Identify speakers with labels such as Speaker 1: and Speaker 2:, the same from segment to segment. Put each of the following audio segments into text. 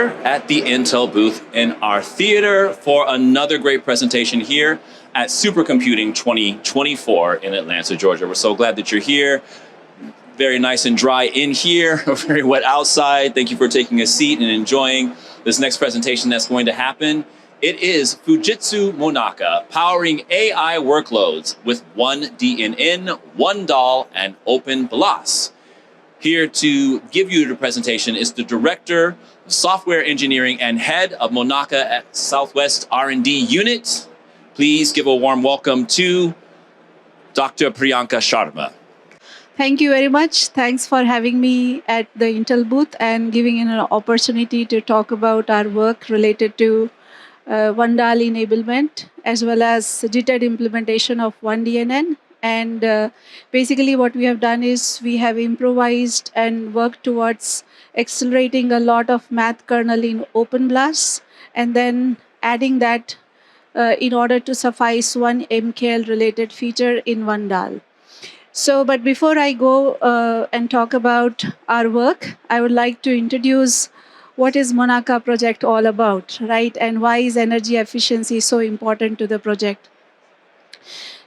Speaker 1: at the Intel booth in our theater for another great presentation here at Supercomputing 2024 in Atlanta, Georgia. We're so glad that you're here. Very nice and dry in here, very wet outside. Thank you for taking a seat and enjoying this next presentation that's going to happen. It is FUJITSU-MONAKA, powering AI workloads with oneDNN, oneDAL, and OpenBLAS. Here to give you the presentation is the Director of Software Engineering and Head of MONAKA Southwest R&D Unit. Please give a warm welcome to Dr. Priyanka Sharma.
Speaker 2: Thank you very much. Thanks for having me at the Intel booth and giving an opportunity to talk about our work related to oneDAL enablement, as well as JITted implementation of oneDNN. And basically what we have done is we have improvised and worked towards accelerating a lot of math kernel in OpenBLAS, and then adding that in order to suffice one MKL related feature in oneDAL. So, but before I go and talk about our work, I would like to introduce what is MONAKA project all about, right? And why is energy efficiency so important to the project?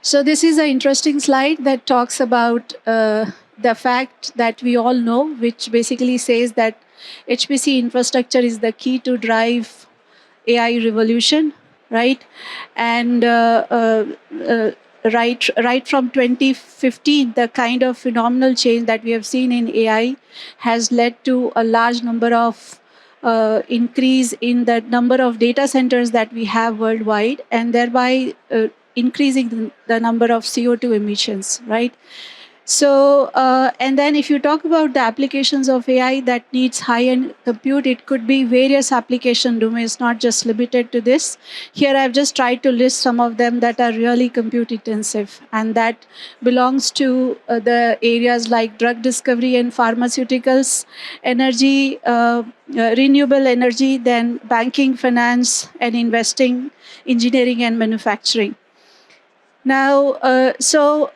Speaker 2: So this is an interesting slide that talks about the fact that we all know, which basically says that HPC infrastructure is the key to drive AI revolution, right? And right from 2015, the kind of phenomenal change that we have seen in AI has led to a large number of increase in the number of data centers that we have worldwide, and thereby increasing the number of CO2 emissions, right? So, and then if you talk about the applications of AI that needs high-end compute, it could be various application domains, not just limited to this. Here I've just tried to list some of them that are really compute intensive, and that belongs to the areas like drug discovery and pharmaceuticals, energy, renewable energy, then banking, finance, and investing, engineering, and manufacturing. Now,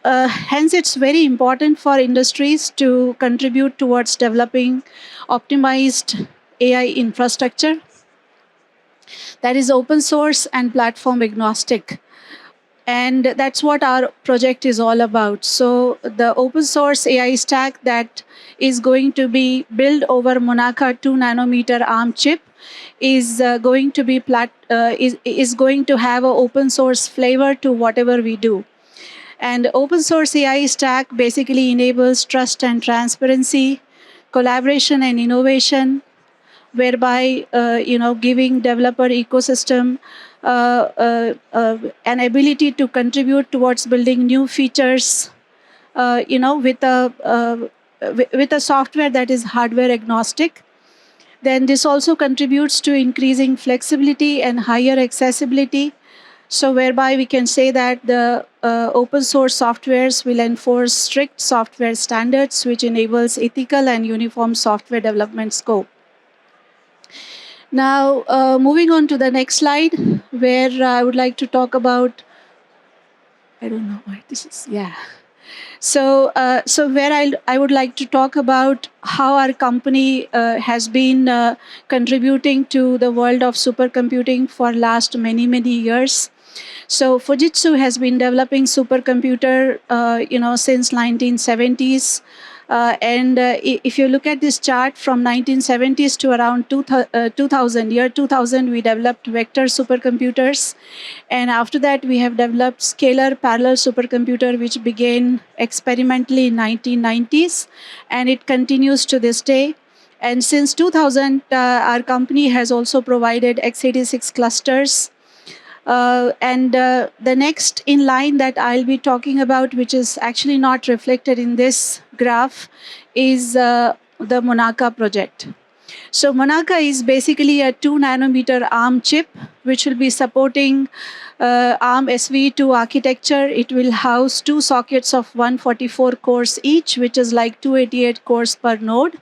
Speaker 2: hence it's very important for industries to contribute towards developing optimized AI infrastructure that is open source and platform agnostic. And that's what our project is all about. So the open source AI stack that is going to be built over MONAKA 2 nanometer ARM chip is going to be is going to have an open source flavor to whatever we do. And open source AI stack basically enables trust and transparency, collaboration and innovation, whereby giving developer ecosystem an ability to contribute towards building new features, with a software that is hardware agnostic. Then this also contributes to increasing flexibility and higher accessibility. So whereby we can say that the open source softwares will enforce strict software standards, which enables ethical and uniform software development scope. Now, moving on to the next slide, where I would like to talk about, I don't know why this is, yeah. So, where I would like to talk about how our company has been contributing to the world of supercomputing for last many years. So Fujitsu has been developing supercomputer, since 1970s. If you look at this chart from 1970s to around 2000, year 2000, we developed vector supercomputers. And after that, we have developed scalar parallel supercomputer, which began experimentally in 1990s. And it continues to this day. And since 2000, our company has also provided x86 clusters. The next in line that I'll be talking about, which is actually not reflected in this graph, is the MONAKA project. So MONAKA is basically a 2 nanometer ARM chip, which will be supporting ARM SV2 architecture. It will house 2 sockets of 144 cores each, which is like 288 cores per node.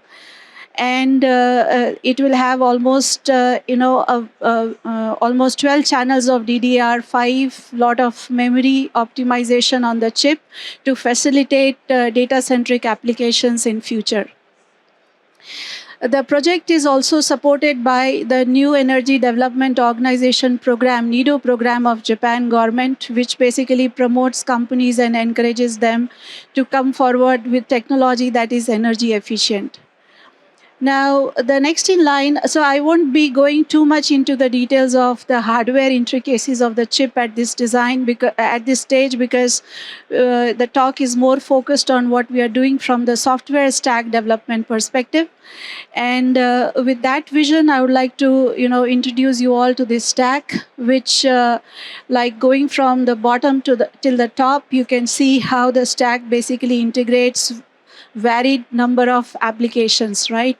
Speaker 2: And it will have almost, almost 12 channels of DDR5, lot of memory optimization on the chip to facilitate data-centric applications in future. The project is also supported by the New Energy Development Organization program, NEDO program of Japan government, which basically promotes companies and encourages them to come forward with technology that is energy efficient. Now, the next in line, so I won't be going too much into the details of the hardware intricacies of the chip at this at this stage, because the talk is more focused on what we are doing from the software stack development perspective. And with that vision, I would like to, introduce you all to this stack, which, like going from the bottom to till the top, you can see how the stack basically integrates varied number of applications, right?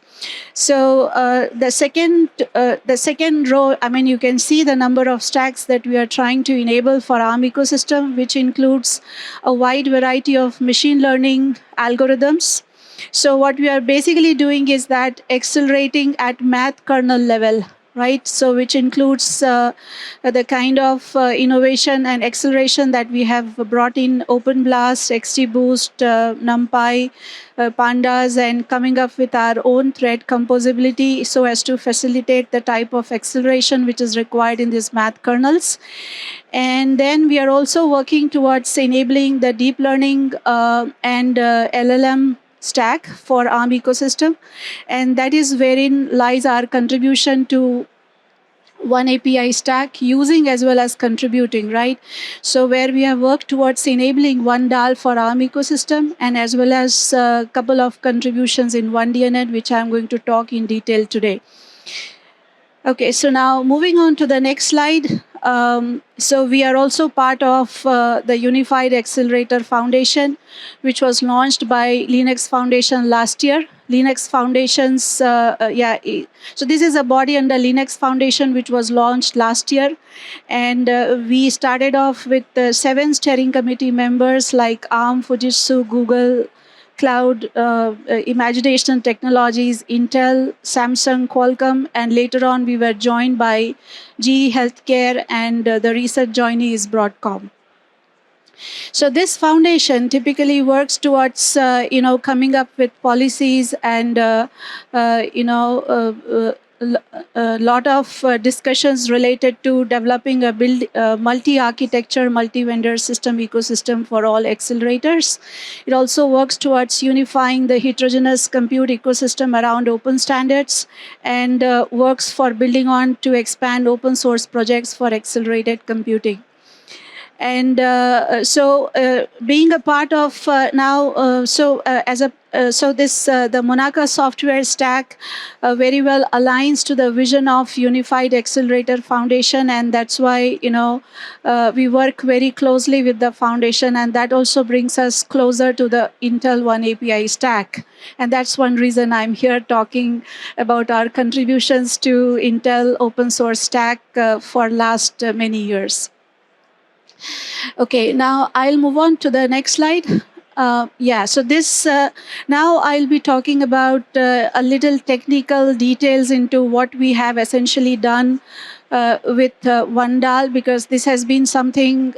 Speaker 2: So the second row, I mean, you can see the number of stacks that we are trying to enable for ARM ecosystem, which includes a wide variety of machine learning algorithms. So what we are basically doing is that accelerating at math kernel level, right? So which includes the kind of innovation and acceleration that we have brought in OpenBLAS, XGBoost, NumPy, pandas, and coming up with our own thread composability so as to facilitate the type of acceleration which is required in these math kernels. And then we are also working towards enabling the deep learning and LLM stack for ARM ecosystem. And that is wherein lies our contribution to one API stack, using as well as contributing, right? So where we have worked towards enabling oneDAL for ARM ecosystem, and as well as a couple of contributions in oneDNN, which I'm going to talk in detail today. Okay, so now moving on to the next slide. So we are also part of the Unified Accelerator Foundation, which was launched by Linux Foundation last year. Linux Foundation's, so this is a body under Linux Foundation, which was launched last year. And we started off with 7 steering committee members like ARM, Fujitsu, Google, Cloud, Imagination Technologies, Intel, Samsung, Qualcomm, and later on we were joined by GE Healthcare, and the recent joinee is Broadcom. So this foundation typically works towards, coming up with policies and, a lot of discussions related to developing a multi-architecture, multi-vendor system ecosystem for all accelerators. It also works towards unifying the heterogeneous compute ecosystem around open standards, and works for building on to expand open source projects for accelerated computing. And being a part of the MONAKA software stack very well aligns to the vision of Unified Accelerator Foundation, and that's why we work very closely with the foundation, and that also brings us closer to the Intel One API stack. And that's one reason I'm here talking about our contributions to Intel open source stack for last many years. Okay, now I'll move on to the next slide. So this, now I'll be talking about a little technical details into what we have essentially done with oneDAL, because this has been something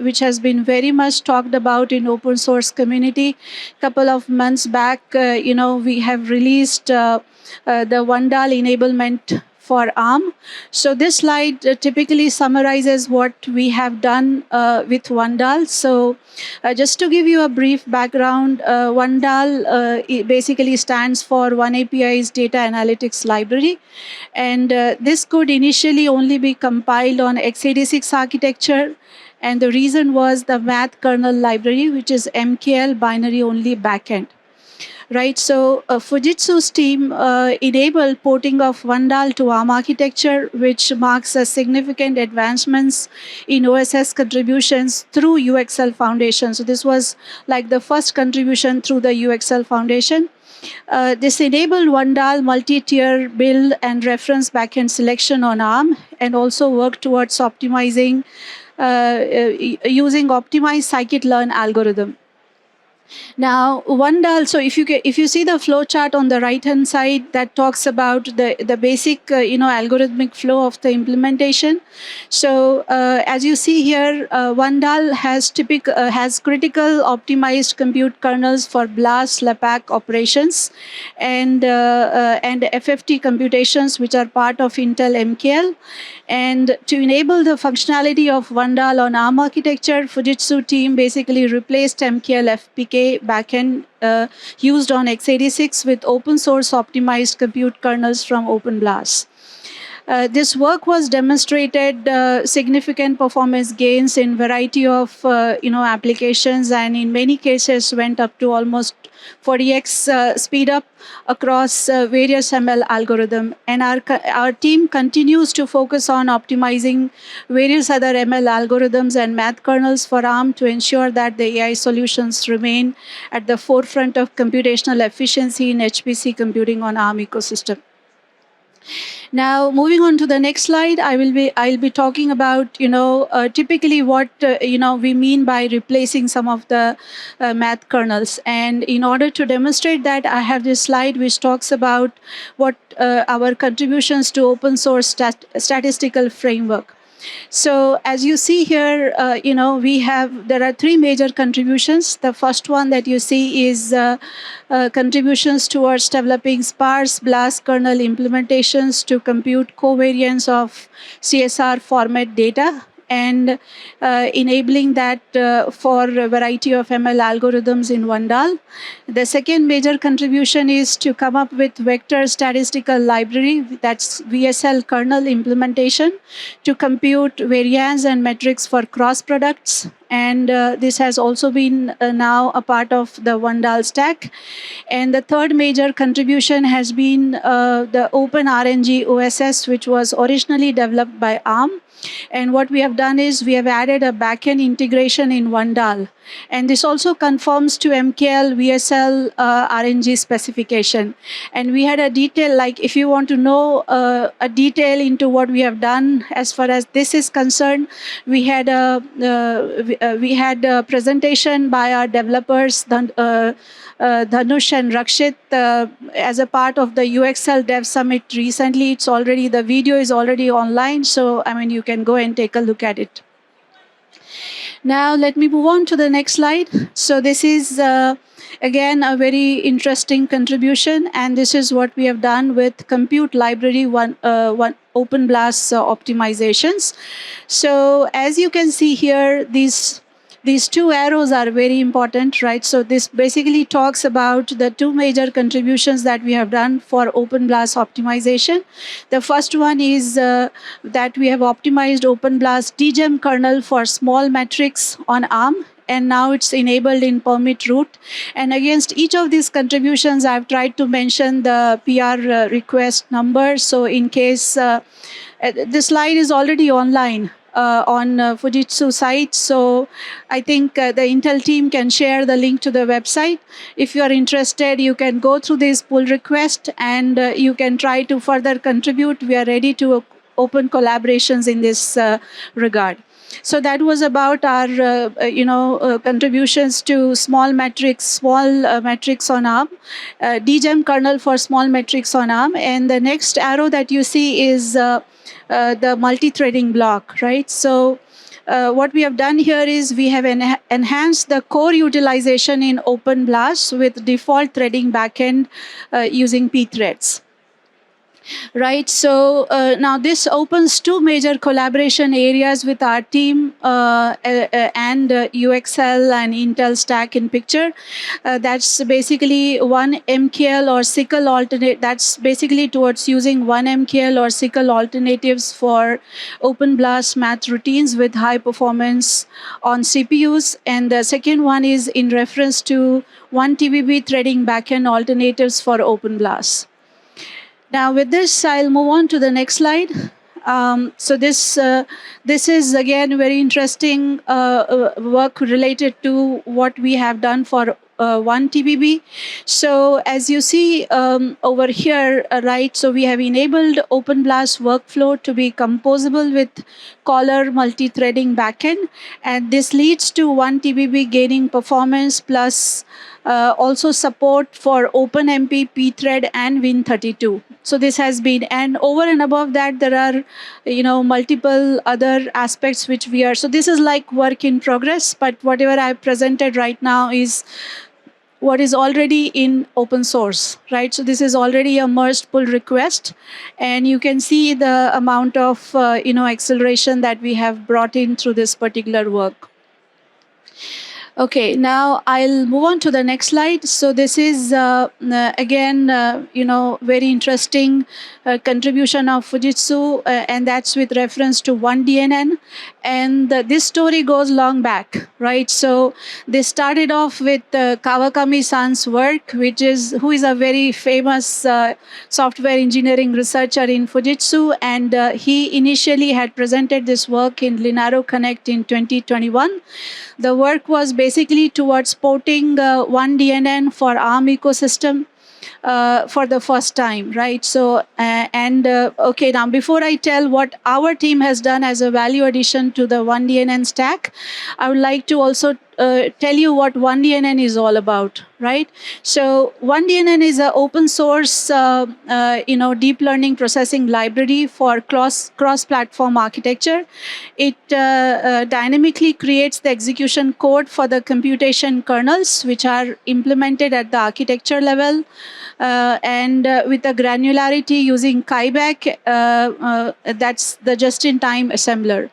Speaker 2: which has been very much talked about in open source community. Couple of months back, we have released the oneDAL enablement for ARM. So this slide typically summarizes what we have done with oneDAL. So just to give you a brief background, oneDAL it basically stands for One API's Data Analytics Library. And this could initially only be compiled on x86 architecture. And the reason was the math kernel library, which is MKL binary only backend. Right, so Fujitsu's team enabled porting of oneDAL to ARM architecture, which marks a significant advancements in OSS contributions through UXL Foundation. So this was like the first contribution through the UXL Foundation. This enabled oneDAL multi-tier build and reference backend selection on ARM, and also worked towards optimizing using optimized scikit-learn algorithm. Now, oneDAL. So if you see the flow chart on the right hand side, that talks about the basic algorithmic flow of the implementation. So as you see here, oneDAL has critical optimized compute kernels for BLAS, LAPACK operations, and FFT computations, which are part of Intel MKL. And to enable the functionality of oneDAL on ARM architecture, Fujitsu team basically replaced MKL FPK backend used on x86 with open source optimized compute kernels from OpenBLAS. This work was demonstrated significant performance gains in variety of applications, and in many cases went up to almost 40x speed up across various ML algorithm. And our team continues to focus on optimizing various other ML algorithms and math kernels for ARM to ensure that the AI solutions remain at the forefront of computational efficiency in HPC computing on ARM ecosystem. Now, moving on to the next slide, I'll be talking about typically what we mean by replacing some of the math kernels. And in order to demonstrate that, I have this slide which talks about what our contributions to open source statistical framework. So as you see here, there are three major contributions. The first one that you see is contributions towards developing sparse BLAS kernel implementations to compute covariance of CSR format data, and enabling that for a variety of ML algorithms in oneDAL. The second major contribution is to come up with vector statistical library, that's VSL kernel implementation, to compute variance and metrics for cross products. And this has also been now a part of the oneDAL stack. And the third major contribution has been the OpenRNG OSS, which was originally developed by ARM. And what we have done is we have added a backend integration in oneDAL. And this also conforms to MKL VSL RNG specification. And we had a detail, like if you want to know a detail into what we have done as far as this is concerned, we had a presentation by our developers, Dhanush and Rakshit, as a part of the UXL Dev Summit recently. The video is already online, so you can go and take a look at it. Now let me move on to the next slide. So this is again a very interesting contribution, and this is what we have done with compute library one OpenBLAS optimizations. So as you can see here, these two arrows are very important, right? So this basically talks about the two major contributions that we have done for OpenBLAS optimization. The first one is that we have optimized OpenBLAS DGEM kernel for small metrics on ARM, and now it's enabled in permit root. And against each of these contributions, I've tried to mention the PR request number. So in case this slide is already online on Fujitsu site. So I think the Intel team can share the link to the website. If you are interested, you can go through this pull request and you can try to further contribute. We are ready to open collaborations in this regard. So that was about our contributions to small metrics on ARM, DGEM kernel for small metrics on ARM. And the next arrow that you see is the multi-threading block, right? So what we have done here is we have enhanced the core utilization in OpenBLAS with default threading backend using pthreads. Right, so now this opens two major collaboration areas with our team and UXL and Intel stack in picture. That's basically one MKL or SYCL alternate. That's basically towards using one MKL or SYCL alternatives for OpenBLAS math routines with high performance on CPUs. And the second one is in reference to one TBB threading backend alternatives for OpenBLAS. Now with this, I'll move on to the next slide. So this is again very interesting work related to what we have done for 1 TBB. So as you see over here, right, so we have enabled OpenBLAS workflow to be composable with caller multi-threading backend, and this leads to 1 TBB gaining performance plus also support for OpenMP, pthread, and Win32. So this has been, and over and above that, there are, multiple other aspects which we are. So this is like work in progress, but whatever I presented right now is what is already in open source, right? So this is already a merged pull request, and you can see the amount of acceleration that we have brought in through this particular work. Okay, now I'll move on to the next slide. So this is again, very interesting contribution of Fujitsu, and that's with reference to oneDNN. And this story goes long back, right? So they started off with Kawakami-san's work, who is a very famous software engineering researcher in Fujitsu, and he initially had presented this work in Linaro Connect in 2021. The work was basically towards porting oneDNN for ARM ecosystem for the first time, right? So, okay, now before I tell what our team has done as a value addition to the oneDNN stack, I would like to also tell you what oneDNN is all about, right? So oneDNN is an open source, deep learning processing library for cross-platform architecture. It dynamically creates the execution code for the computation kernels, which are implemented at the architecture level, and with a granularity using KaiBak, that's the just-in-time assembler.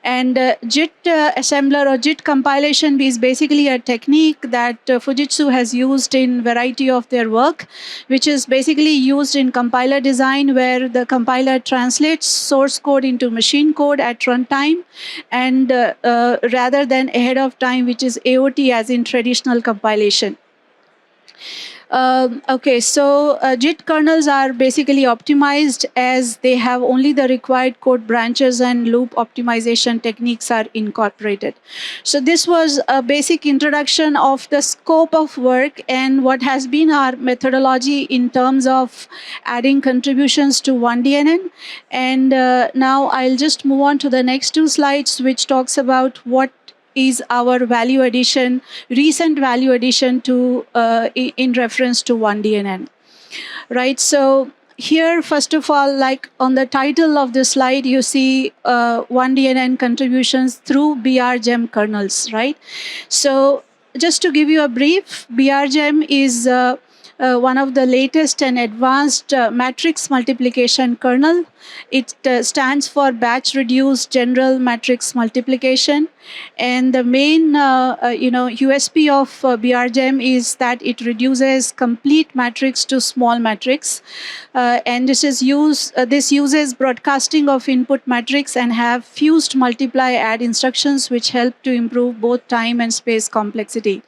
Speaker 2: And JIT assembler or JIT compilation is basically a technique that Fujitsu has used in variety of their work, which is basically used in compiler design, where the compiler translates source code into machine code at runtime, and rather than ahead of time, which is AOT as in traditional compilation. Okay, so JIT kernels are basically optimized as they have only the required code branches and loop optimization techniques are incorporated. So this was a basic introduction of the scope of work and what has been our methodology in terms of adding contributions to oneDNN. And now I'll just move on to the next two slides, which talks about what is our value addition, recent value addition to in reference to oneDNN, right? So here, first of all, like on the title of the slide, you see oneDNN contributions through BRGEM kernels, right? So just to give you a brief, BRGEM is one of the latest and advanced matrix multiplication kernel. It stands for batch reduced general matrix multiplication, and the main USP of BRGEM is that it reduces complete matrix to small matrix, and this uses broadcasting of input matrix and have fused multiply add instructions, which help to improve both time and space complexity.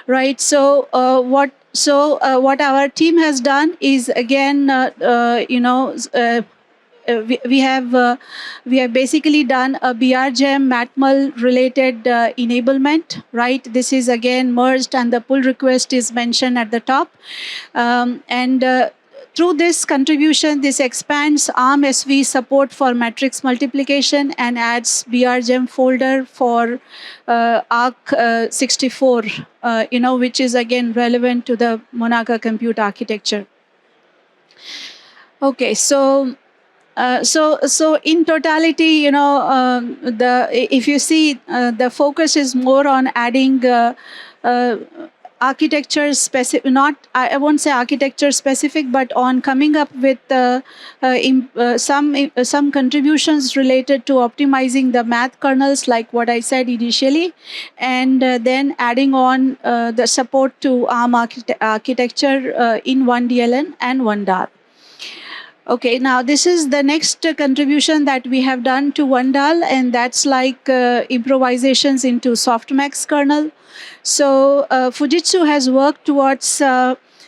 Speaker 2: Right. So what our team has done is, again, we have basically done a BRGEM matmul related enablement, right? This is again merged, and the pull request is mentioned at the top, and through this contribution, this expands ARM SV support for matrix multiplication and adds BRGEM folder for ARC64, which is again relevant to the MONAKA compute architecture. Okay, so in totality, if you see, the focus is more on adding architecture specific, I won't say architecture specific, but on coming up with some contributions related to optimizing the math kernels, like what I said initially, and then adding on the support to ARM architecture in oneDLN and oneDAL. Okay, now this is the next contribution that we have done to oneDAL, and that's like improvisations into softmax kernel. So Fujitsu has worked towards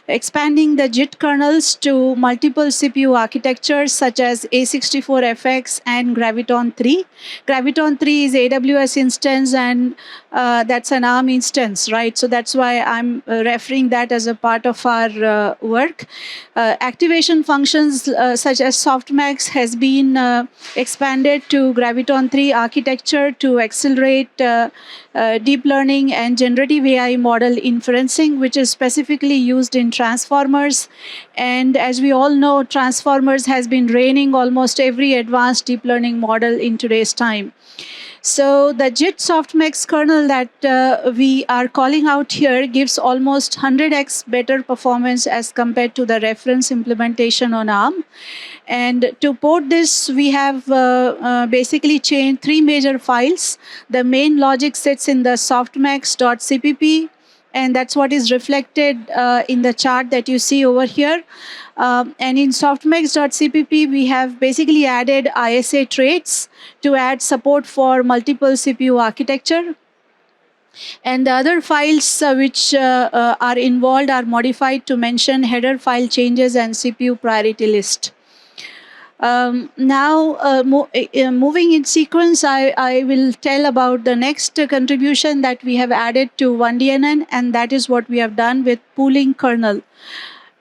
Speaker 2: expanding the JIT kernels to multiple CPU architectures such as A64FX and Graviton 3. Graviton 3 is AWS instance, and that's an ARM instance, right? So that's why I'm referring that as a part of our work. Activation functions such as softmax has been expanded to Graviton 3 architecture to accelerate deep learning and generative AI model inferencing, which is specifically used in transformers. And as we all know, transformers has been reigning almost every advanced deep learning model in today's time. So the JIT softmax kernel that we are calling out here gives almost 100x better performance as compared to the reference implementation on ARM. And to port this, we have basically changed three major files. The main logic sits in the softmax.cpp, and that's what is reflected in the chart that you see over here. And in softmax.cpp, we have basically added ISA traits to add support for multiple CPU architecture. And the other files which are involved are modified to mention header file changes and CPU priority list. Moving in sequence, I will tell about the next contribution that we have added to oneDNN, and that is what we have done with pooling kernel.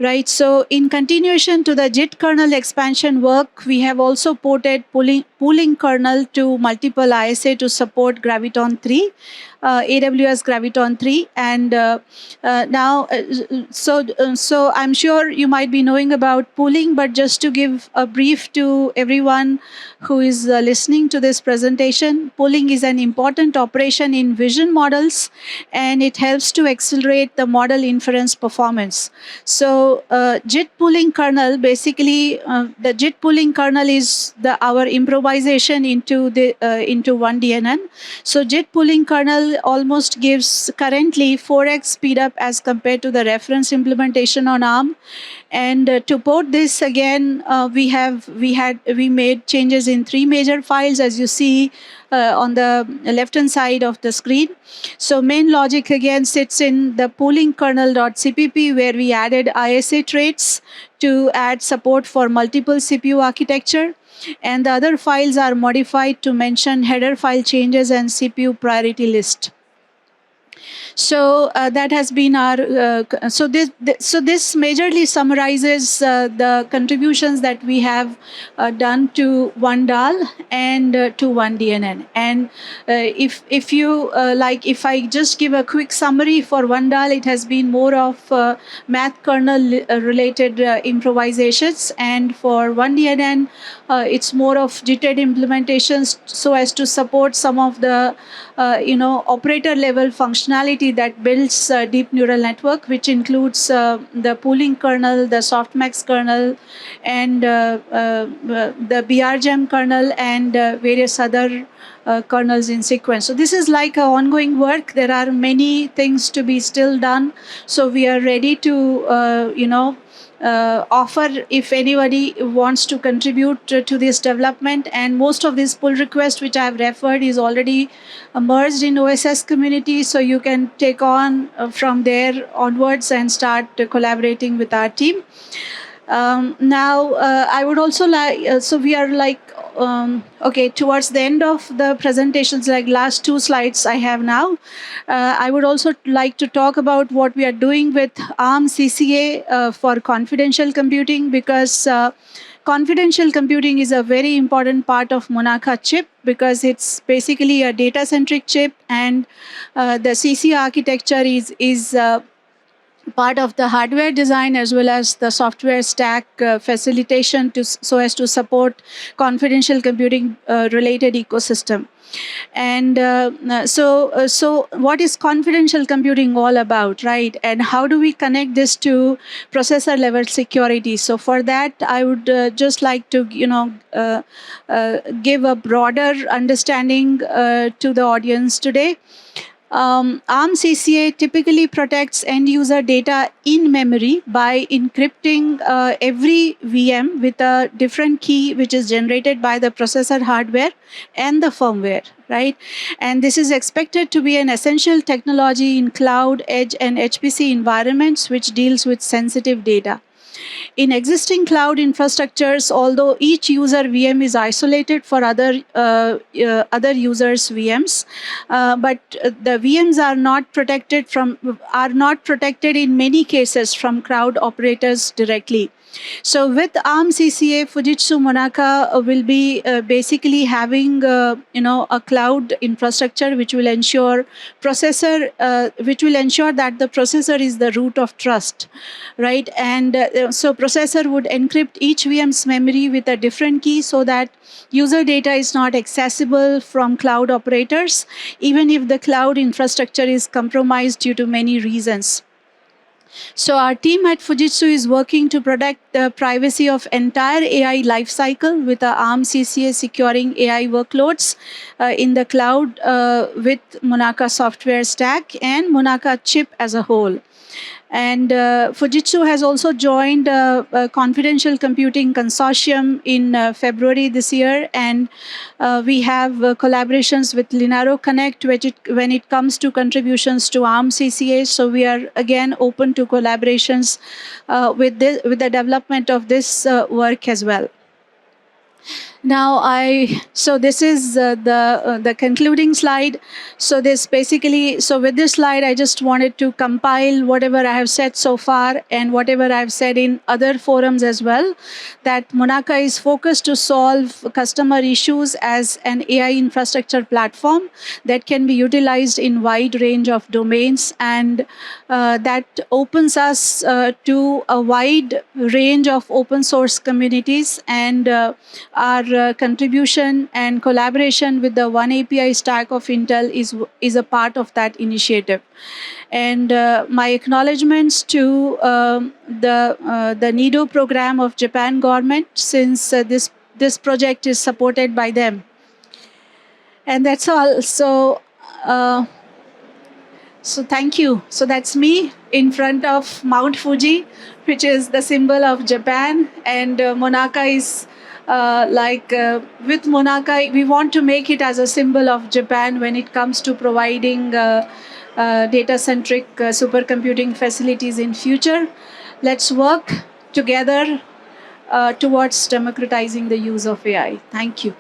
Speaker 2: Right, so in continuation to the JIT kernel expansion work, we have also ported pooling kernel to multiple ISA to support Graviton 3, AWS Graviton 3. And so I'm sure you might be knowing about pooling, but just to give a brief to everyone who is listening to this presentation, pooling is an important operation in vision models, and it helps to accelerate the model inference performance. So JIT pooling kernel, basically the JIT pooling kernel is our improvisation into oneDNN. So JIT pooling kernel almost gives currently 4x speed up as compared to the reference implementation on ARM. And to port this again, we made changes in three major files, as you see on the left-hand side of the screen. So main logic again sits in the pooling kernel.cpp, where we added ISA traits to add support for multiple CPU architecture. And the other files are modified to mention header file changes and CPU priority list. So that has been our. So this majorly summarizes the contributions that we have done to oneDAL and to oneDNN. And if you like, if I just give a quick summary for oneDAL, it has been more of math kernel related improvisations, and for oneDNN, it's more of JITed implementations so as to support some of the operator level functionality that builds deep neural network, which includes the pooling kernel, the softmax kernel, and the BRGEM kernel, and various other kernels in sequence. So this is like an ongoing work. There are many things to be still done. So we are ready to offer if anybody wants to contribute to this development. And most of these pull requests which I have referred is already merged in OSS community, so you can take on from there onwards and start collaborating with our team. Now I would also like, so we are like okay, towards the end of the presentations, like last two slides I have now, I would also like to talk about what we are doing with ARM CCA for confidential computing, because confidential computing is a very important part of MONAKA chip, because it's basically a data-centric chip, and the CC architecture is part of the hardware design as well as the software stack facilitation so as to support confidential computing related ecosystem. And so what is confidential computing all about, right? And how do we connect this to processor level security? So for that, I would just like to give a broader understanding to the audience today. ARM CCA typically protects end user data in memory by encrypting every VM with a different key which is generated by the processor hardware and the firmware. right? And this is expected to be an essential technology in cloud, edge, and HPC environments, which deals with sensitive data. In existing cloud infrastructures, although each user VM is isolated for other users' VMs, but the VMs are not protected in many cases from cloud operators directly. So with ARM CCA, FUJITSU-MONAKA will be basically having a cloud infrastructure which will ensure that the processor is the root of trust, right? And so processor would encrypt each VM's memory with a different key so that user data is not accessible from cloud operators, even if the cloud infrastructure is compromised due to many reasons. So our team at Fujitsu is working to protect the privacy of entire AI lifecycle with our ARM CCA securing AI workloads in the cloud with MONAKA software stack and MONAKA chip as a whole. And Fujitsu has also joined a confidential computing consortium in February this year, and we have collaborations with Linaro Connect when it comes to contributions to ARM CCA. So we are again open to collaborations with the development of this work as well. Now so this is the concluding slide. So with this slide, I just wanted to compile whatever I have said so far and whatever I've said in other forums as well, that MONAKA is focused to solve customer issues as an AI infrastructure platform that can be utilized in wide range of domains, and that opens us to a wide range of open source communities, and our contribution and collaboration with the One API stack of Intel is a part of that initiative. And my acknowledgements to the NIDO program of Japan government, since this project is supported by them. And that's all. So thank you. So that's me in front of Mount Fuji, which is the symbol of Japan, and MONAKA is with MONAKA, we want to make it as a symbol of Japan when it comes to providing data-centric supercomputing facilities in future. Let's work together towards democratizing the use of AI. Thank you.